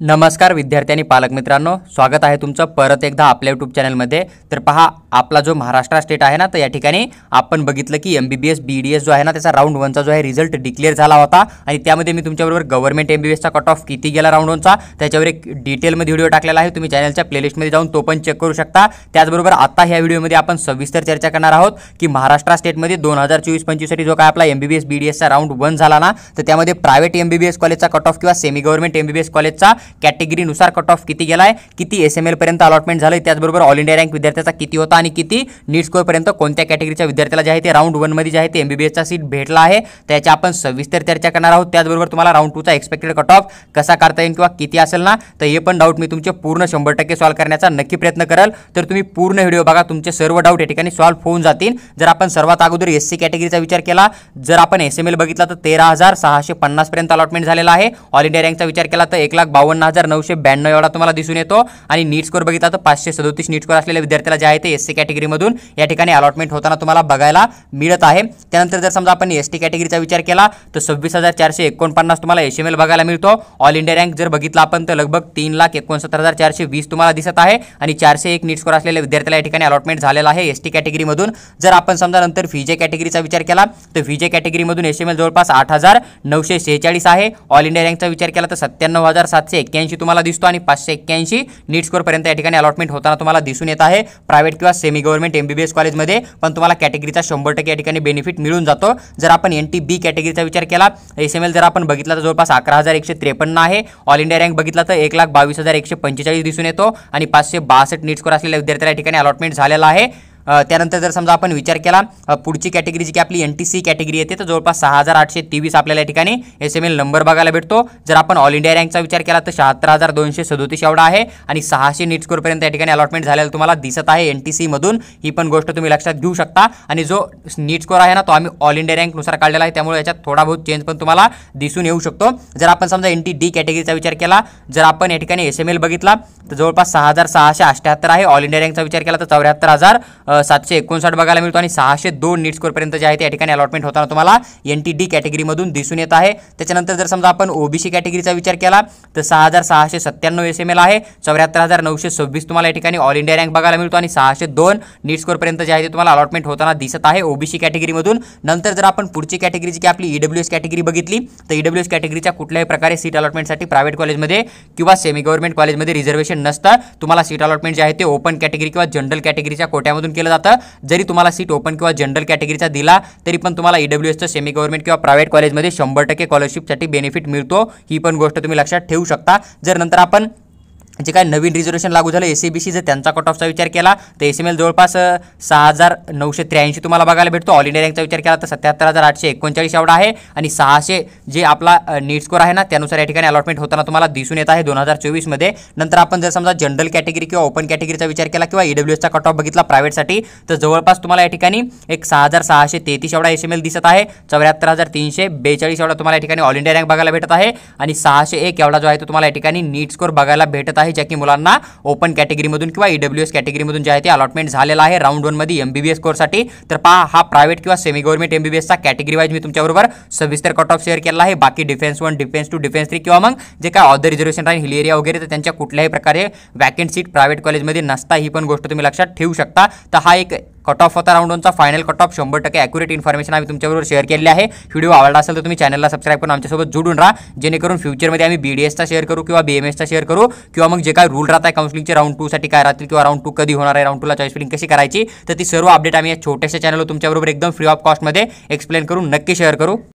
नमस्कार विद्यार्थी आणि पालक मित्रांनो, स्वागत आहे तुमचं परत एकदा आपल्या यूट्यूब चॅनलमध्ये। तर पहा, आपला जो महाराष्ट्र स्टेट आहे ना, तर या ठिकाणी आपण बघितलं की MBBS BDS जो आहे ना, त्याचा राऊंड 1चा जो आहे रिझल्ट डिक्लेअर झाला होता आणि त्यामध्ये मी तुमच्याबरोबर गव्हर्नमेंट MBBSचा कट ऑफ किती गेला राऊंड 1चा त्याच्यावर एक डिटेलमध्ये व्हिडिओ टाकलेला आहे। तुम्ही चॅनलच्या प्लेलिस्टमध्ये जाऊन तो पण चेक करू शकता। त्याचबरोबर आता ह्या व्हिडिओमध्ये आपण सविस्तर चर्चा करणार आहोत की महाराष्ट्र स्टेटमध्ये 2024-25 साठी जो काय आपला MBBS BDSचा राऊंड 1 झाला ना, तर त्यामध्ये प्रायव्हेट MBBS कॉलेजचा कट ऑफ किंवा सेमी गव्हर्नमेंट MBBS कॉलेजचा कॅटेगरीनुसार कट ऑफ किती गेलाय, किती SML पर्यंत अलॉटमेंट झालं, त्याचबरोबर ऑल इंडिया रँक विद्यार्थ्याचा किती होता आणि किती नीट स्कोर पर्यंत कोणत्या कॅटेगरीच्या विद्यार्थ्याला जे आहे ते राऊंड 1 मध्ये जे आहे ते MBBSचा सीट भेटला आहे, त्याची आपण सविस्तर चर्चा करणार आहोत। त्याचबरोबर तुम्हाला राऊंड 2चा एक्सपेक्टेड कट ऑफ कसा करता येईल किंवा किती असेल ना, तर हे पण डाऊट मी तुमचे पूर्ण 100% सॉल्व करण्याचा नक्की प्रयत्न करेल। तर तुम्ही पूर्ण व्हिडिओ बघा, तुमचे सर्व डाऊट या ठिकाणी सॉल्व होऊन जातील। जर आपण सर्वात अगोदर SC कॅटेगरीचा विचार केला, जर आपण SML बघितला तर 13,650 पर्यंत अलॉटमेंट झालेला आहे। ऑल इंडिया रँकचा विचार केला तर 1,52,992 एवढा तुम्हाला दिसून येतो आणि नीट स्कोर बघितला तर 537 नीट स्कोर असलेल्या विद्यार्थ्याला जे आहे ते SC कॅटेगरीमधून या ठिकाणी अलॉटमेंट होताना तुम्हाला बघायला मिळत आहे। त्यानंतर जर समजा आपण ST कॅटेगरीचा विचार केला तर 26,449 तुम्हाला SML बघायला मिळतो। ऑल इंडिया रँक जर बघितला आपण तर लगभग 3,69,420 तुम्हाला दिसत आहे आणि 401 नीट स्कोर असलेल्या विद्यार्थ्याला या ठिकाणी अलॉटमेंट झालेला आहे ST कॅटेगरीमधून। जर आपण समजा नंतर VJ कॅटेगरीचा विचार केला तर VJ कॅटेगरीमधून SML जवळपास 8,946 आहे। ऑल इंडिया रँकचा विचार केला तर 97,781 तुम्हाला दिसतो आणि 581 नीट स्कोर पर्यंत या ठिकाणी अलॉटमेंट होताना तुम्हाला दिसून येत आहे प्रायव्हेट किंवा सेमी गव्हर्नमेंट MBBS कॉलेजमध्ये, पण तुम्हाला कॅटेगरीचा 100% या ठिकाणी बेनिफिट मिळून जातो। जर आपण NTB कॅटेगरीचा विचार केला SML जर आपण बघितला तर जवळपास 11,153 आहे। ऑल इंडिया रँक बघितला तर 1,22,145 दिसून येतो आणि 562 नीट स्कोर असलेल्या विद्यार्थ्याला या ठिकाणी अलॉटमेंट झालेला आहे। त्यानंतर जर समजा आपण विचार केला पुढची कॅटेगरी जी की आपली NTC कॅटेगरी येते तर जवळपास 6,823 आपल्याला या ठिकाणी SML नंबर बघायला भेटतो। जर आपण ऑल इंडिया रँकचा विचार केला तर 76,237 एवढा आहे आणि 600 नीट स्कोर पर्यंत या ठिकाणी अलॉटमेंट झालेला तुम्हाला दिसत आहे NTC मधून। ही पण गोष्ट तुम्ही लक्षात घेऊ शकता आणि जो नीट स्कोर आहे ना तो आम्ही ऑल इंडिया रँक नुसार काढलेला आहे, त्यामुळे याच्यात थोडा बहुत चेंज पण तुम्हाला दिसून येऊ शकतो। जर आपण समजा NTD कॅटेगरीचा विचार केला, जर आपण या ठिकाणी SML बघितला तर जवळपास 6,678 आहे। ऑल इंडिया रँकचा विचार केला तर 74,759 बघायला मिळतो आणि 602 नीट स्कोर पर्यंत जे आहे ते या ठिकाणी अलॉटमेंट होताना तुम्हाला NTD कॅटेगरीमधून दिसून येत आहे। त्याच्यानंतर जर समजा आपण OBC कॅटेगरीचा विचार केला तर 6,697 SML आहे, 74,926 तुम्हाला या ठिकाणी ऑल इंडिया रँक बघायला मिळतो आणि 602 नीट स्कोर पर्यंत जे आहे ते तुम्हाला अलॉटमेंट होताना दिसत आहे OBC कॅटेगरीमधून। नंतर जर आपण पुढची कॅटेगरी जी की आपली EWS कॅटेगरी बघितली तर EWS कॅटेगरीच्या कुठल्याही प्रकारे सीट अलॉटमेंटसाठी प्रायव्हेट कॉलेजमध्ये किंवा सेमी गव्हर्नमेंट कॉलेजमध्ये रिझर्वेशन नसतं। तुम्हाला सीट अलॉटमेंट जे आहे ते ओपन कॅटेगरी किंवा जनरल कॅटेगरीच्या कोट्यामधून केलं जातं। जरी तुम्हाला सीट ओपन किंवा जनरल कॅटेगरीचा दिला तरी पण तुम्हाला EWSचं सेमी गव्हर्नमेंट किंवा प्रायव्हेट कॉलेजमध्ये 100% स्कॉलरशिपसाठी बेनिफिट मिळतो। ही पण गोष्ट तुम्ही लक्षात ठेवू शकता। जर नंतर आपण जे काय नवीन रिझर्वेशन लागू झालं SABC जर त्यांचा कट ऑफचा विचार केला तर SML जवळपास 6,983 तुम्हाला बघायला भेटतो। ऑल इंडिया रँकचा विचार केला तर 77,839 एवढा आहे आणि 600 जे आपला नीट स्कोर आहे ना त्यानुसार या ठिकाणी अलॉटमेंट होताना तुम्हाला दिसून येत आहे 2024 मध्ये। नंतर आपण जर समजा जनरल कॅटेगरी किंवा ओपन कॅटेगरीचा विचार केला किंवा EWSचा कट ऑफ बघितला प्रायव्हेटसाठी तर जवळपास तुम्हाला या ठिकाणी एक 6,633 एवढा SML दिसत आहे, 74,342 एवढा तुम्हाला या ठिकाणी ऑल इंडिया रँक बघायला भेटत आहे आणि 601 एवढा जो आहे तो तुम्हाला या ठिकाणी नीट स्कोर बघायला भेटत आहे, ज्या की मुलांना ओपन कॅटेगरीमधून किंवा EWS कॅटेगरीमधून जे आहे ते अलॉटमेंट झालेला आहे राऊंड 1 मध्ये MBBS कोर्ससाठी। तर पहा, हा प्रायव्हेट किंवा सेमी गव्हर्नमेंट MBBSचा कॅटेगरी वाईज मी तुमच्याबरोबर सविस्तर कट ऑफ शेअर केला आहे। बाकी डिफेन्स 1, डिफेन्स 2, डिफेन्स 3 किंवा मग जे काय ऑदर रिझर्वेशन राहील हिल एरिया वगैरे तर त्यांच्या कुठल्याही प्रकारे वॅकंट सीट प्रायव्हेट कॉलेजमध्ये नसता। ही पण गोष्ट तुम्ही लक्षात ठेवू शकता। तर हा एक कट ऑफ होता राऊंड 1चा final cut off 100% accurate information आम्ही तुमच्याबरोबर शेअर केली आहे। व्हिडिओ आवडला असेल तर तुम्ही चॅनलला सबस्क्राईब करून आमच्यासोबत जोडून राहा, जेणेकरून फ्युचरमध्ये आम्ही BDSचा शेअर करू किंवा BMSचा शेअर करू किंवा मग जे काय रूल राहत आहे काउन्सिलिंगचे राऊंड 2 साठी काय राहतील किंवा राऊंड 2 कधी होणार आहे, राऊंड 2 ला चॉईस फिलिंग कशी करायची, तर ती सर्व अपडेट आम्ही या छोट्याशा चॅनलवर तुमच्याबरोबर एकदम फ्री ऑफ कॉस्टमध्ये एक्सप्लेन करून नक्की शेअर करू।